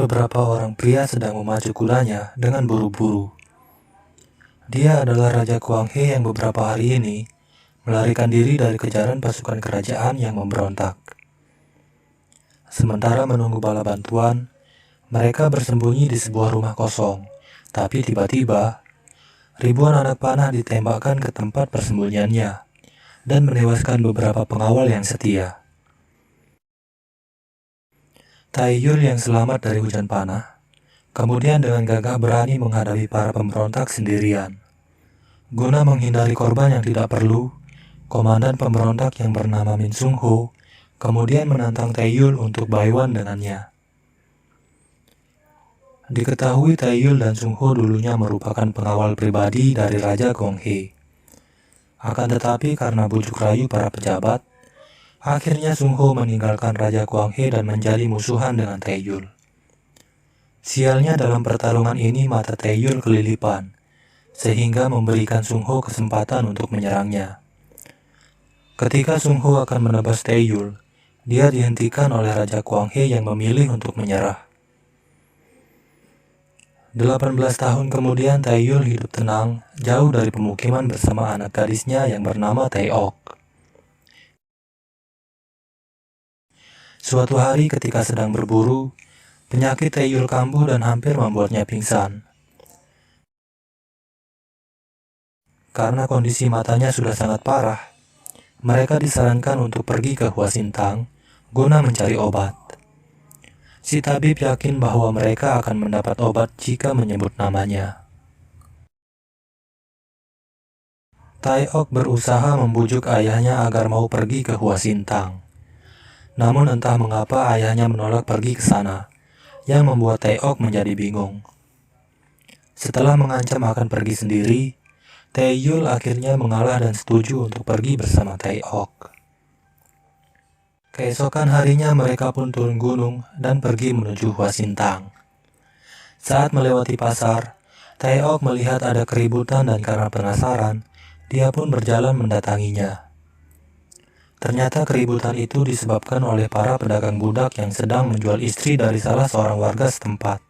beberapa orang pria sedang memacu kudanya dengan buru-buru. Dia adalah Raja Kuang He yang beberapa hari ini melarikan diri dari kejaran pasukan kerajaan yang memberontak. Sementara menunggu bala bantuan, mereka bersembunyi di sebuah rumah kosong. Tapi tiba-tiba, ribuan anak panah ditembakkan ke tempat persembunyiannya dan menewaskan beberapa pengawal yang setia. Taiyul yang selamat dari hujan panah, kemudian dengan gagah berani menghadapi para pemberontak sendirian. Guna menghindari korban yang tidak perlu, komandan pemberontak yang bernama Min Sung Ho kemudian menantang Taiyul untuk baiwan dengannya. Diketahui Taiyul dan Sung Ho dulunya merupakan pengawal pribadi dari Raja Kuang He. Akan tetapi karena bujuk rayu para pejabat, akhirnya Sung Ho meninggalkan Raja Kuang He dan menjadi musuhan dengan Taiyul. Sialnya dalam pertarungan ini mata Taiyul kelilipan, sehingga memberikan Sung Ho kesempatan untuk menyerangnya. Ketika Sung Ho akan menebas Taiyul, dia dihentikan oleh Raja Kuang He yang memilih untuk menyerah. 18 tahun kemudian Taiyul hidup tenang, jauh dari pemukiman bersama anak gadisnya yang bernama Taeok. Suatu hari ketika sedang berburu, penyakit Taiyul kambuh dan hampir membuatnya pingsan. Karena kondisi matanya sudah sangat parah, mereka disarankan untuk pergi ke Hua Sintang guna mencari obat. Si tabib yakin bahwa mereka akan mendapat obat jika menyebut namanya. Taeok berusaha membujuk ayahnya agar mau pergi ke Hua Sintang. Namun entah mengapa ayahnya menolak pergi ke sana, yang membuat Taeok menjadi bingung. Setelah mengancam akan pergi sendiri, Taiyul akhirnya mengalah dan setuju untuk pergi bersama Taeok. Keesokan harinya mereka pun turun gunung dan pergi menuju Hua Sintang. Saat melewati pasar, Taeok melihat ada keributan dan karena penasaran, dia pun berjalan mendatanginya. Ternyata keributan itu disebabkan oleh para pedagang budak yang sedang menjual istri dari salah seorang warga setempat.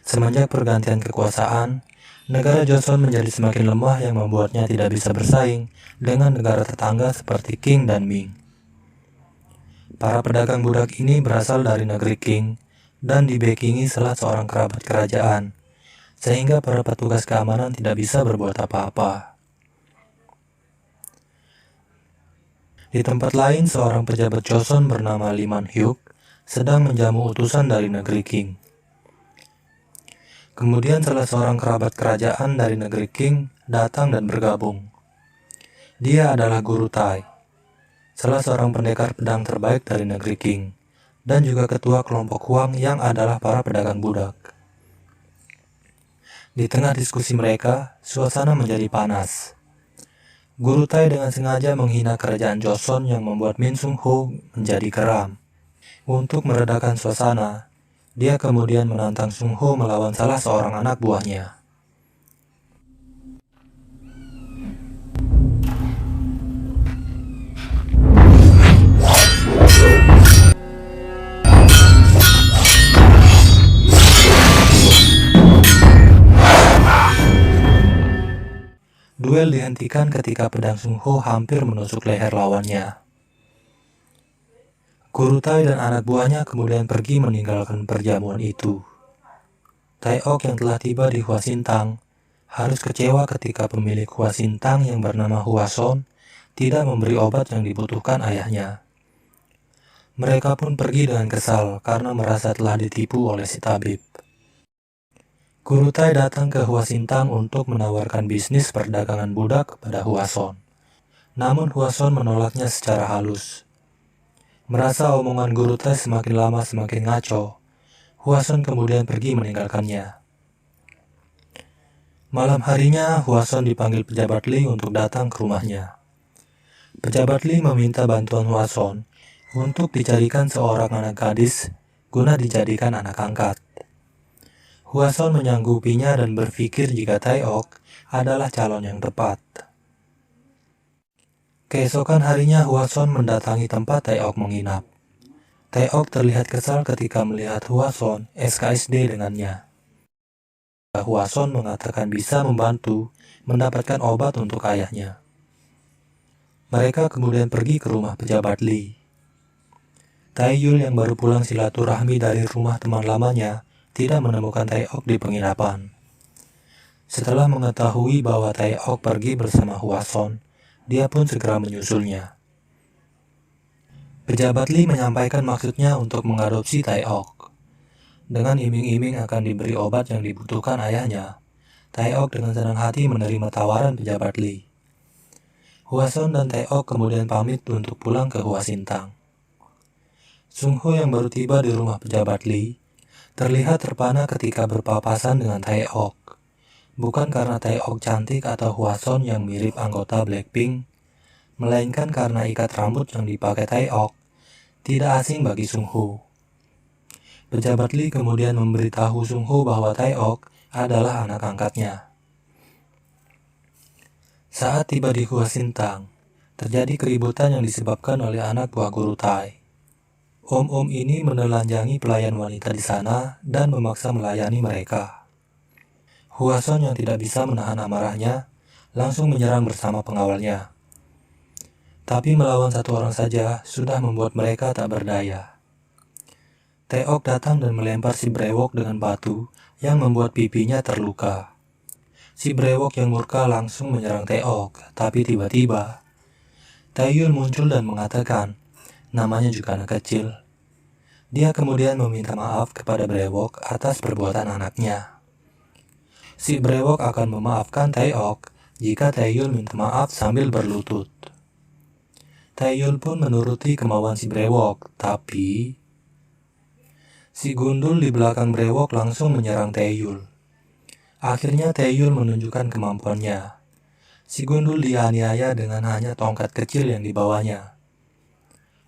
Semenjak pergantian kekuasaan, negara Joseon menjadi semakin lemah yang membuatnya tidak bisa bersaing dengan negara tetangga seperti Qing dan Ming. Para pedagang budak ini berasal dari negeri Qing dan dibekingi salah seorang kerabat kerajaan, sehingga para petugas keamanan tidak bisa berbuat apa-apa. Di tempat lain, seorang pejabat Joseon bernama Lee Man-hyuk sedang menjamu utusan dari negeri Qing. Kemudian salah seorang kerabat kerajaan dari negeri Qing datang dan bergabung. Dia adalah Guru Tai, salah seorang pendekar pedang terbaik dari negeri Qing, dan juga ketua kelompok Huang yang adalah para pedagang budak. Di tengah diskusi mereka, suasana menjadi panas. Guru Tai dengan sengaja menghina kerajaan Joseon yang membuat Min Sung Ho menjadi geram. Untuk meredakan suasana, dia kemudian menantang Sung Ho melawan salah seorang anak buahnya. Duel dihentikan ketika pedang Sung Ho hampir menusuk leher lawannya. Guru Tai dan anak buahnya kemudian pergi meninggalkan perjamuan itu. Taeok yang telah tiba di Hua Sintang harus kecewa ketika pemilik Hua Sintang yang bernama Hwason tidak memberi obat yang dibutuhkan ayahnya. Mereka pun pergi dengan kesal karena merasa telah ditipu oleh si tabib. Guru Tai datang ke Hua Sintang untuk menawarkan bisnis perdagangan budak kepada Hwason. Namun Hwason menolaknya secara halus. Merasa omongan Guru Tai semakin lama semakin ngaco, Hwason kemudian pergi meninggalkannya. Malam harinya, Hwason dipanggil pejabat Lee untuk datang ke rumahnya. Pejabat Lee meminta bantuan Hwason untuk dicarikan seorang anak gadis guna dijadikan anak angkat. Hwason menyanggupinya dan berpikir jika Taeok adalah calon yang tepat. Keesokan harinya Hwason mendatangi tempat Taeok menginap. Taeok terlihat kesal ketika melihat Hwason SKSD dengannya. Hwason mengatakan bisa membantu mendapatkan obat untuk ayahnya. Mereka kemudian pergi ke rumah pejabat Lee. Taeyul yang baru pulang silaturahmi dari rumah teman lamanya tidak menemukan Taeok di penginapan. Setelah mengetahui bahwa Taeok pergi bersama Hwason, dia pun segera menyusulnya. Pejabat Lee menyampaikan maksudnya untuk mengadopsi Taeok. Dengan iming-iming akan diberi obat yang dibutuhkan ayahnya, Taeok dengan senang hati menerima tawaran pejabat Lee. Hwason dan Taeok kemudian pamit untuk pulang ke Hwasintang. Sungho yang baru tiba di rumah pejabat Lee terlihat terpana ketika berpapasan dengan Taeok. Bukan karena Taeok cantik atau Hwason yang mirip anggota Blackpink, melainkan karena ikat rambut yang dipakai Taeok tidak asing bagi Sungho. Pejabat Lee kemudian memberitahu Sungho bahwa Taeok adalah anak angkatnya. Saat tiba di Hwasintang, terjadi keributan yang disebabkan oleh anak buah guru Tai. Om-om ini menelanjangi pelayan wanita di sana dan memaksa melayani mereka. Hwason yang tidak bisa menahan amarahnya langsung menyerang bersama pengawalnya. Tapi melawan satu orang saja sudah membuat mereka tak berdaya. Taeok datang dan melempar si brewok dengan batu yang membuat pipinya terluka. Si brewok yang murka langsung menyerang Taeok, tapi tiba-tiba Taeyul muncul dan mengatakan, namanya juga anak kecil. Dia kemudian meminta maaf kepada brewok atas perbuatan anaknya. Si brewok akan memaafkan Taeok jika Taeyul minta maaf sambil berlutut. Taeyul pun menuruti kemauan si brewok, tapi si gundul di belakang brewok langsung menyerang Taeyul. Akhirnya Taeyul menunjukkan kemampuannya. Si gundul dianiaya dengan hanya tongkat kecil yang dibawanya.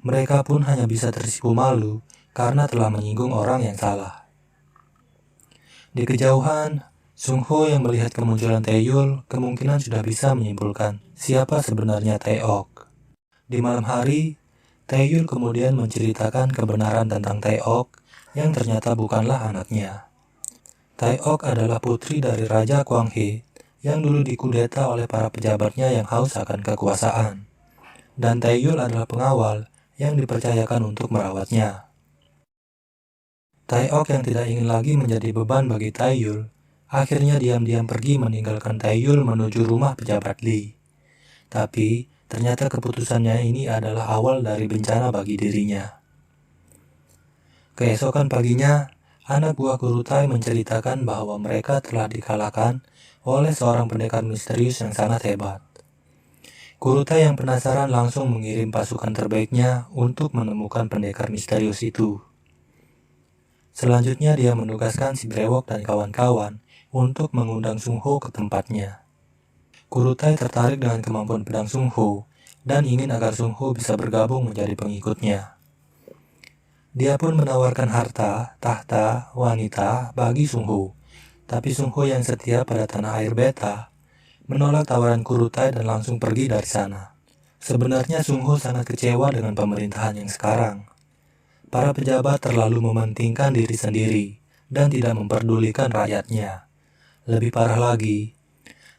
Mereka pun hanya bisa tersipu malu karena telah menyinggung orang yang salah. Di kejauhan, Sungho yang melihat kemunculan Taeyul kemungkinan sudah bisa menyimpulkan siapa sebenarnya Taeok. Di malam hari, Taeyul kemudian menceritakan kebenaran tentang Taeok yang ternyata bukanlah anaknya. Taeok adalah putri dari Raja Kwanghe yang dulu dikudeta oleh para pejabatnya yang haus akan kekuasaan. Dan Taeyul adalah pengawal yang dipercayakan untuk merawatnya. Taeok yang tidak ingin lagi menjadi beban bagi Taeyul, akhirnya diam-diam pergi meninggalkan Taeyul menuju rumah pejabat Lee. Tapi, ternyata keputusannya ini adalah awal dari bencana bagi dirinya. Keesokan paginya, anak buah guru Tai menceritakan bahwa mereka telah dikalahkan oleh seorang pendekar misterius yang sangat hebat. Guru Tai yang penasaran langsung mengirim pasukan terbaiknya untuk menemukan pendekar misterius itu. Selanjutnya dia menugaskan si brewok dan kawan-kawan untuk mengundang Sungho ke tempatnya. Guru Tai tertarik dengan kemampuan pedang Sungho dan ingin agar Sungho bisa bergabung menjadi pengikutnya. Dia pun menawarkan harta, tahta, wanita bagi Sungho. Tapi Sungho yang setia pada tanah air beta menolak tawaran Guru Tai dan langsung pergi dari sana. Sebenarnya Sungho sangat kecewa dengan pemerintahan yang sekarang. Para pejabat terlalu mementingkan diri sendiri dan tidak memperdulikan rakyatnya. Lebih parah lagi,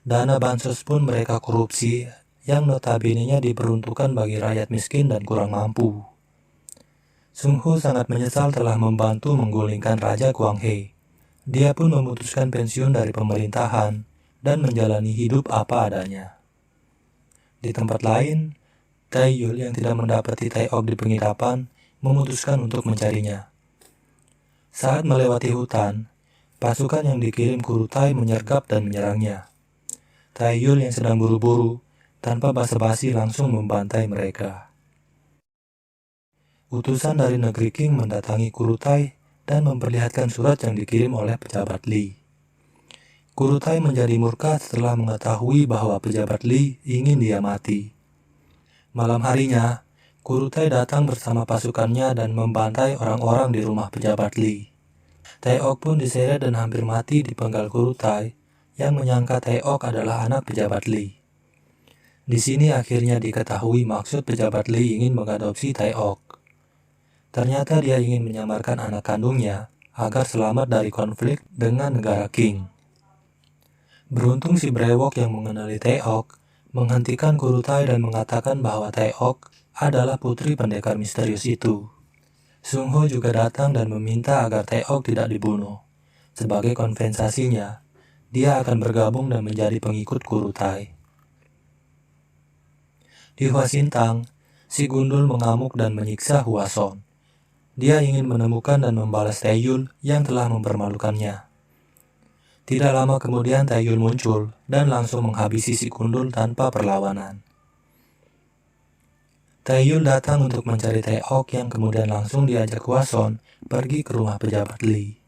dana bansos pun mereka korupsi yang notabene-nya diperuntukkan bagi rakyat miskin dan kurang mampu. Sungho sangat menyesal telah membantu menggulingkan Raja Kwanghe. Dia pun memutuskan pensiun dari pemerintahan dan menjalani hidup apa adanya. Di tempat lain, Taeyul yang tidak mendapati Taeok di penginapan memutuskan untuk mencarinya. Saat melewati hutan, pasukan yang dikirim Guru Tai menyergap dan menyerangnya. Taeyul yang sedang buru-buru, tanpa basa-basi langsung membantai mereka. Utusan dari negeri Qing mendatangi Guru Tai dan memperlihatkan surat yang dikirim oleh pejabat Lee. Guru Tai menjadi murka setelah mengetahui bahwa pejabat Lee ingin dia mati. Malam harinya, Guru Tai datang bersama pasukannya dan membantai orang-orang di rumah pejabat Lee. Taeok pun diseret dan hampir mati dipenggal Guru Tai yang menyangka Taeok adalah anak pejabat Lee. Di sini akhirnya diketahui maksud pejabat Lee ingin mengadopsi Taeok. Ternyata dia ingin menyamarkan anak kandungnya agar selamat dari konflik dengan negara King. Beruntung si brewok yang mengenali Taeok menghentikan Kurutai dan mengatakan bahwa Taeok adalah putri pendekar misterius itu. Sung Ho juga datang dan meminta agar Taeok tidak dibunuh. Sebagai kompensasinya, dia akan bergabung dan menjadi pengikut Kurutai. Di Hwasintang, si Gundul mengamuk dan menyiksa Hwason. Dia ingin menemukan dan membalas Taeyul yang telah mempermalukannya. Tidak lama kemudian Taeyul muncul dan langsung menghabisi si Gundul tanpa perlawanan. Taeyul datang untuk mencari Taeok yang kemudian langsung diajak Hwason pergi ke rumah pejabat Lee.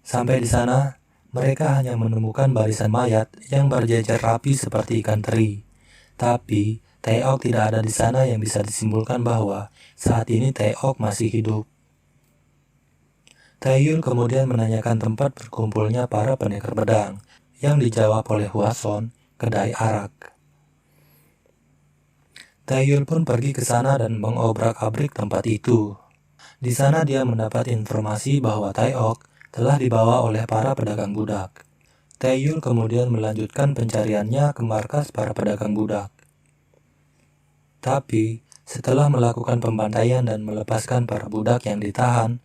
Sampai di sana, mereka hanya menemukan barisan mayat yang berjejer rapi seperti ikan teri. Tapi Taeok tidak ada di sana yang bisa disimpulkan bahwa saat ini Taeok masih hidup. Taeyul kemudian menanyakan tempat berkumpulnya para pendekar pedang yang dijawab oleh Hwason, kedai arak. Taeyul pun pergi ke sana dan mengobrak-abrik tempat itu. Di sana dia mendapat informasi bahwa Taeok telah dibawa oleh para pedagang budak. Taeyul kemudian melanjutkan pencariannya ke markas para pedagang budak. Tapi, setelah melakukan pembantaian dan melepaskan para budak yang ditahan,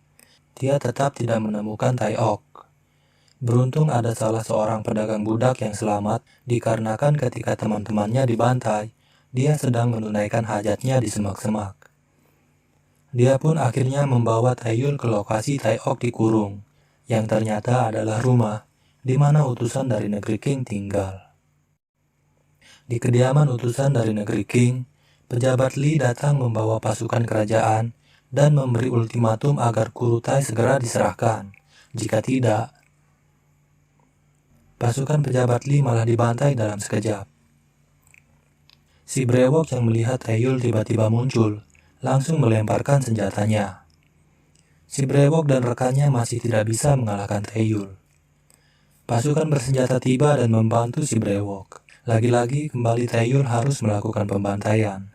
dia tetap tidak menemukan Taeok. Beruntung ada salah seorang pedagang budak yang selamat dikarenakan ketika teman-temannya dibantai, dia sedang menunaikan hajatnya di semak-semak. Dia pun akhirnya membawa Taeyul ke lokasi Taeok dikurung, yang ternyata adalah rumah di mana utusan dari negeri King tinggal. Di kediaman utusan dari negeri King, pejabat Lee datang membawa pasukan kerajaan dan memberi ultimatum agar Kurutai segera diserahkan. Jika tidak, pasukan pejabat Lee malah dibantai dalam sekejap. Si brewok yang melihat Taeyul tiba-tiba muncul, langsung melemparkan senjatanya. Si brewok dan rekannya masih tidak bisa mengalahkan Taeyul. Pasukan bersenjata tiba dan membantu si brewok. Lagi-lagi kembali Taeyul harus melakukan pembantaian.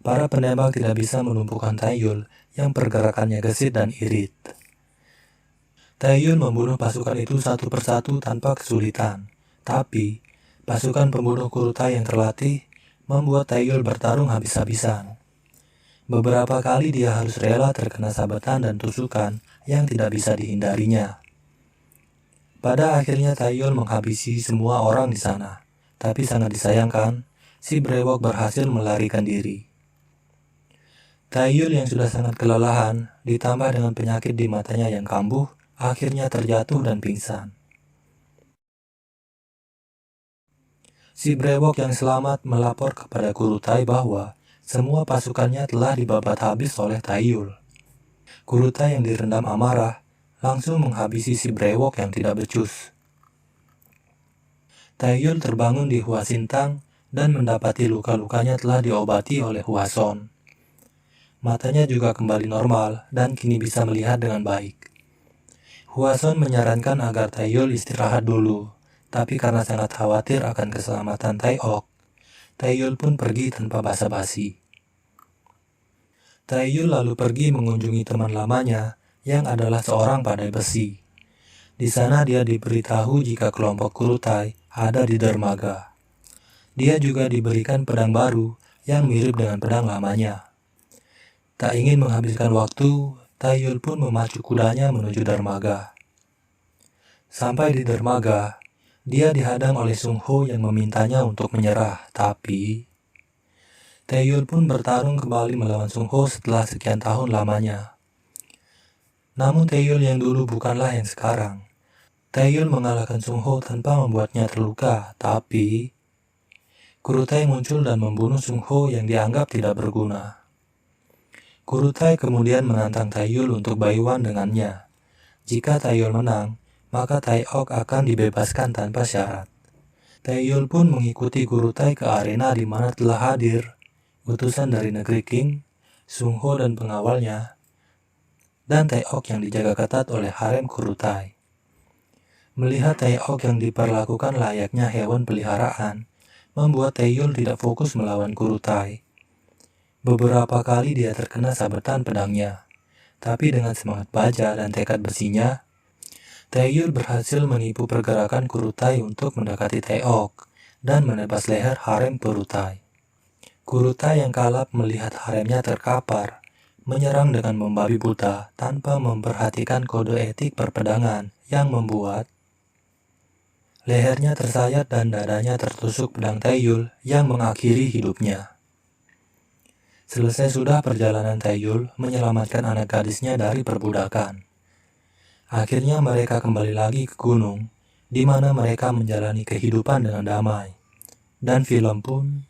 Para penembak tidak bisa melumpuhkan Taeyul yang pergerakannya gesit dan irit. Taeyul membunuh pasukan itu satu persatu tanpa kesulitan. Tapi, pasukan pembunuh Kurutai yang terlatih membuat Taeyul bertarung habis-habisan. Beberapa kali dia harus rela terkena sabetan dan tusukan yang tidak bisa dihindarinya. Pada akhirnya Taeyul menghabisi semua orang di sana. Tapi sangat disayangkan, si brewok berhasil melarikan diri. Taeyul yang sudah sangat kelelahan, ditambah dengan penyakit di matanya yang kambuh, akhirnya terjatuh dan pingsan. Si brewok yang selamat melapor kepada Kurutai bahwa semua pasukannya telah dibabat habis oleh Taeyul. Kurutai yang direndam amarah langsung menghabisi si brewok yang tidak becus. Taeyul terbangun di Hwasintang dan mendapati luka-lukanya telah diobati oleh Hwason. Matanya juga kembali normal dan kini bisa melihat dengan baik. Hwason menyarankan agar Taeyul istirahat dulu, tapi karena sangat khawatir akan keselamatan Taeok, Taeyul pun pergi tanpa basa-basi. Taeyul lalu pergi mengunjungi teman lamanya yang adalah seorang pandai besi. Di sana dia diberitahu jika kelompok Kurutai ada di dermaga. Dia juga diberikan pedang baru yang mirip dengan pedang lamanya. Tak ingin menghabiskan waktu, Taeyul pun memacu kudanya menuju dermaga. Sampai di dermaga, dia dihadang oleh Sung Ho yang memintanya untuk menyerah, tapi Taeyul pun bertarung kembali melawan Sung Ho setelah sekian tahun lamanya. Namun Taeyul yang dulu bukanlah yang sekarang. Taeyul mengalahkan Sung Ho tanpa membuatnya terluka, tapi Kurutai muncul dan membunuh Sung Ho yang dianggap tidak berguna. Kurutai kemudian menantang Taeyul untuk baiwan dengannya. Jika Taeyul menang, maka Taeok akan dibebaskan tanpa syarat. Taeyul pun mengikuti Kurutai ke arena di mana telah hadir utusan dari negeri King, Sung Ho dan pengawalnya, dan Taeok yang dijaga ketat oleh harem Kurutai. Melihat Taeok yang diperlakukan layaknya hewan peliharaan, membuat Taeyul tidak fokus melawan Kurutai. Beberapa kali dia terkena sabetan pedangnya, tapi dengan semangat baja dan tekad besinya, Taeyul berhasil menipu pergerakan Kurutai untuk mendekati Taeok dan menebas leher harem Kurutai. Kurutai yang kalap melihat haremnya terkapar, menyerang dengan membabi buta tanpa memperhatikan kode etik perpedangan yang membuat lehernya tersayat dan dadanya tertusuk pedang Taeyul yang mengakhiri hidupnya. Selesai sudah perjalanan Taeyul menyelamatkan anak gadisnya dari perbudakan. Akhirnya mereka kembali lagi ke gunung, di mana mereka menjalani kehidupan dengan damai. Dan film pun